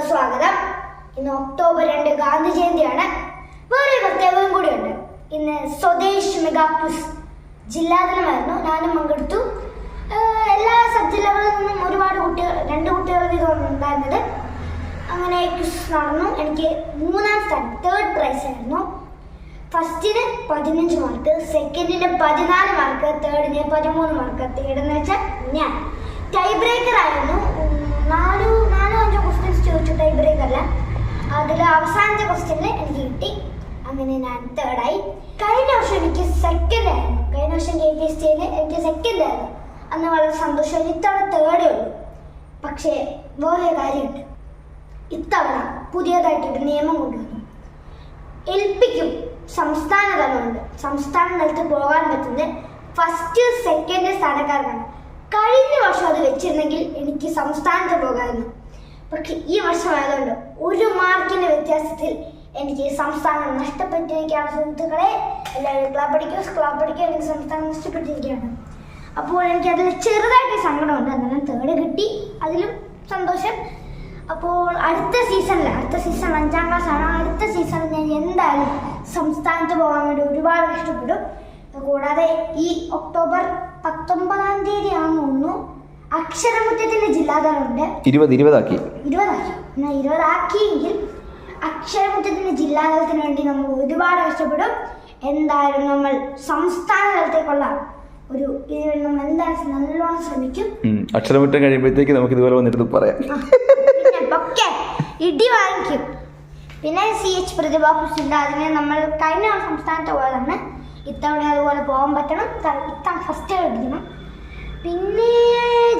സ്വാഗതം. ഇന്ന് ഒക്ടോബർ 2 ഗാന്ധി ജയന്തിയാണ്. വേറൊരു പ്രത്യേകതയും കൂടിയുണ്ട്. ഇന്ന് സ്വദേശ് മെഗാ ക്വിസ് ജില്ലാതലമായിരുന്നു. ഞാനും പങ്കെടുത്തു. എല്ലാ സബ് ജില്ലകളിൽ നിന്നും ഒരുപാട് കുട്ടികൾ, 2 കുട്ടികൾ വീതം ഉണ്ടായിരുന്നത്. അങ്ങനെ ക്വിസ് നടന്നു. എനിക്ക് 3ാം സ്ഥാനം, 3rd പ്രൈസ് ആയിരുന്നു. ഫസ്റ്റിന് 15 മാർക്ക്, സെക്കൻഡിന് 14 മാർക്ക്, തേർഡിന് 13 മാർക്ക്. തേർഡെന്ന് വെച്ചാൽ ഞാൻ ടൈ ബ്രേക്കർ ആയിരുന്നു. 4-5 ക്വസ്റ്റ്യൻസ് ചോദിച്ചു, ടൈ ബ്രേക്കറല്ല. അതിൽ അവസാനത്തെ ക്വസ്റ്റ്യനിൽ എനിക്ക് കിട്ടി. അങ്ങനെ ഞാൻ തേർഡായി. കഴിഞ്ഞ വർഷം എനിക്ക് സെക്കൻഡ് ആയിരുന്നു. കഴിഞ്ഞ വർഷം Kpstയിൽ എനിക്ക് സെക്കൻഡ് ആയിരുന്നു. അന്ന് വളരെ സന്തോഷമായി. ഇത്തവണ തേർഡേ ഉള്ളൂ. പക്ഷേ വേറെ കാര്യമുണ്ട്. ഇത്തവണ പുതിയതായിട്ടൊരു നിയമം കൊണ്ടുവന്നു. LPക്കും സംസ്ഥാന തലമുണ്ട്. സംസ്ഥാന തലത്തിൽ പോകാൻ പറ്റുന്നത് ഫസ്റ്റ്, സെക്കൻഡ് സ്ഥാനക്കാർക്കാണ്. കഴിഞ്ഞ വർഷം അത് വെച്ചിരുന്നെങ്കിൽ എനിക്ക് സംസ്ഥാനത്ത് പോകാമായിരുന്നു. പക്ഷെ ഈ വർഷമായതുകൊണ്ട് 1 മാർക്കിന്റെ വ്യത്യാസത്തിൽ എനിക്ക് സംസ്ഥാനം നഷ്ടപ്പെട്ടിരിക്കുകയാണ്. സുഹൃത്തുക്കളെ, എല്ലാവരും ക്ലാപ്പ് അടിക്കുക. എനിക്ക് സംസ്ഥാനം നഷ്ടപ്പെട്ടിരിക്കുകയാണ്. അപ്പോൾ എനിക്ക് അതിൽ ചെറുതായിട്ട് സങ്കടമുണ്ട്. എന്നാലും തേർഡ് കിട്ടി, അതിലും സന്തോഷം. അപ്പോൾ അടുത്ത സീസൺ 5ാം ക്ലാസ് ആണ്. അടുത്ത സീസണിൽ ഞാൻ എന്തായാലും സംസ്ഥാനത്ത് പോകാൻ വേണ്ടി ഒരുപാട് കഷ്ടപ്പെടും. കൂടാതെ ഈ ഒക്ടോബർ 19-ാം തീയതി ആണെന്ന് തോന്നുന്നു അക്ഷരമുറ്റത്തിന്റെ ജില്ലാതലമുണ്ട്. 20 ആക്കിയെങ്കിൽ അക്ഷരമുറ്റത്തിന്റെ ജില്ലാതലത്തിന് വേണ്ടി നമ്മൾ ഒരുപാട് കഷ്ടപ്പെടും. എന്തായാലും നമ്മൾ സംസ്ഥാന തലത്തേക്കുള്ള ഒരു ഇതിന് നമ്മൾ എന്തായാലും നല്ലോണം ശ്രമിക്കും. അക്ഷരമുറ്റം കഴിയുമ്പോഴത്തേക്ക് നമുക്ക് ഇതുപോലെ വന്നിട്ട് പറയാം. പിന്നെ ഇടി വാങ്ങിക്കും. പിന്നെ CH പ്രതിഭാ ക്വിസ്, അതിനെ നമ്മൾ കഴിഞ്ഞ സംസ്ഥാനത്ത് പോയതാണ്. ഇത്തവണ അതുപോലെ പോകാൻ പറ്റണം. ഇത്തവണ ഫസ്റ്റ് അടിക്കണം. പിന്നെ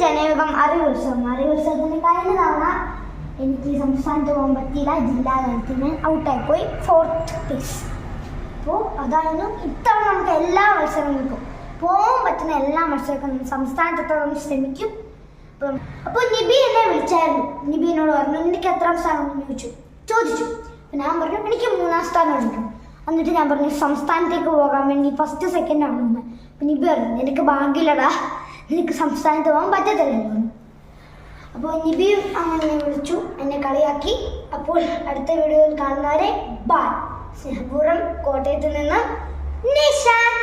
ജനയുഗം അറിവുത്സവത്തിന് കഴിഞ്ഞ തവണ എനിക്ക് സംസ്ഥാനത്ത് പോകാൻ പറ്റിയില്ല. ജില്ലാതലത്തിന് ഔട്ടായിപ്പോയി, 4th പ്ലേസ്. അപ്പോൾ അതായിരുന്നു. ഇത്തവണ നമുക്ക് എല്ലാ മത്സരങ്ങൾക്കും പോകാൻ പറ്റുന്ന എല്ലാ മത്സരങ്ങൾക്കും സംസ്ഥാനത്തൊക്കെ നമ്മൾ ശ്രമിക്കും. അപ്പോൾ നിബി എന്നെ വിളിച്ചായിരുന്നു. നിബി എന്നോട് പറഞ്ഞു, എനിക്ക് എത്രാം സ്ഥാനം ചോദിച്ചു. ഞാൻ പറഞ്ഞു എനിക്ക് 3ാം സ്ഥാനം ഉണ്ട്. എന്നിട്ട് ഞാൻ പറഞ്ഞു സംസ്ഥാനത്തേക്ക് പോകാൻ വേണ്ടി ഫസ്റ്റ്, സെക്കൻഡ് ആണെന്ന്. അപ്പം നിബി പറഞ്ഞു നിനക്ക് ഭാഗ്യമില്ലടാ, നിനക്ക് സംസ്ഥാനത്ത് പോകാൻ പറ്റത്തില്ലല്ലോ. അപ്പോൾ നിബിയും അങ്ങനെ വിളിച്ചു, എന്നെ കളിയാക്കി. അപ്പോൾ അടുത്ത വീഡിയോയിൽ കാണുന്നവരെ ബൈ. സ്നേഹപൂർവ്വം കോട്ടയത്ത് നിന്ന് നിഷാൻ.